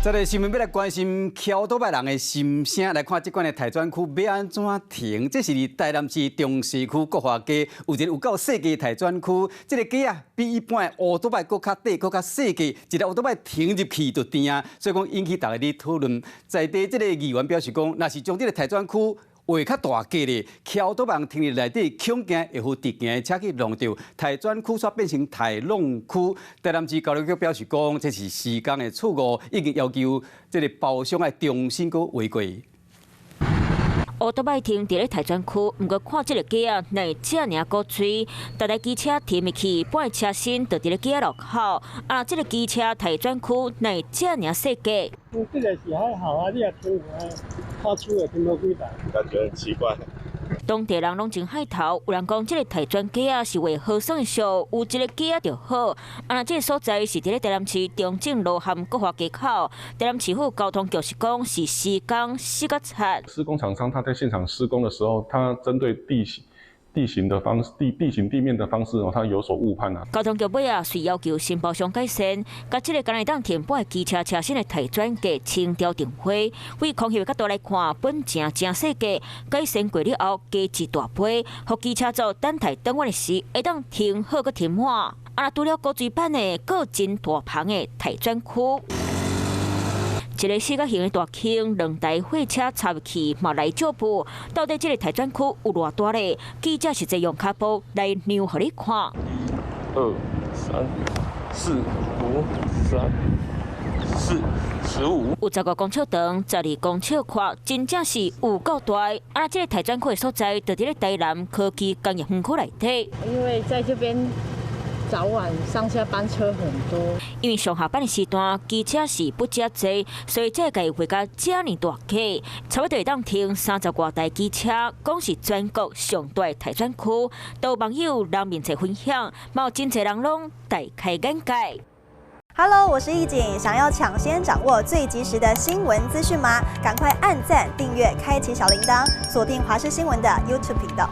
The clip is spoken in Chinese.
这个新闻要来关心桥倒摆人的心声，来看这款的台专区要安怎停？这是伫台南市中西区国华街有一个有够细个台专区，这个街啊比一般的乌倒摆搁较短、搁较细个，一个乌倒摆停入去就甜啊，所以讲引起大家咧讨论。在地这个议员表示讲，若是将这个台专区画较大格咧，桥倒摆停入内底，恐惊会有直行的车去弄到台专区煞变成台弄区。台南市交流局表示讲，这是施工的错误，已经要求这个包商要重新搁画过。乌倒摆停伫咧台专区，毋过看即个街啊，乃遮尔古锥，大台机车停入去，半个车身就伫咧街路口。啊，即个机车台专区乃遮尔细格。这个是还好啊，你也停啊，靠手也停到几台。感觉很奇怪。当地人拢真海头，有人讲即个台专街啊是为和尚的俗，有一个街啊就好。啊，即个所在是伫咧台南市中正路和国华街口。台南市府交通局是讲是施工施甲差。施工厂商他在现场施工的时候，他针对地形的方式、地面的方式他有所误判啊。交通局尾啊，遂要求新包商改善，甲即个敢来当停摆机车车身的台专架清掉定花。为空气的角度来看，本真细格，改善过了后加一大杯，互机车族等待转弯的时会当停好个停满。啊，除了高水版的，个真大棚的台专区。一个四角形的大坑，两台货车插入去，嘛来照步。到底这个台专区有偌大呢？记者实际用脚步来量互你看。2、3、4、5、3、4、15。有10公尺长，12公尺宽，真正是有够大。啊，这个台专区的所在，就伫咧台南科技工业园区内底。因为在这边。早晚上下班车很多，因为上下班的时段机车是不遮多，所以这个画甲遮尔大架，差不多会当停30多台机车，讲是全国上大的台专区。都有网友人面前分享，嘛有真侪人拢大开眼界。Hello， 我是易景，想要抢先掌握最及时的新闻资讯吗？赶快按赞、订阅、开启小铃铛，锁定华视新闻的 YouTube 频道。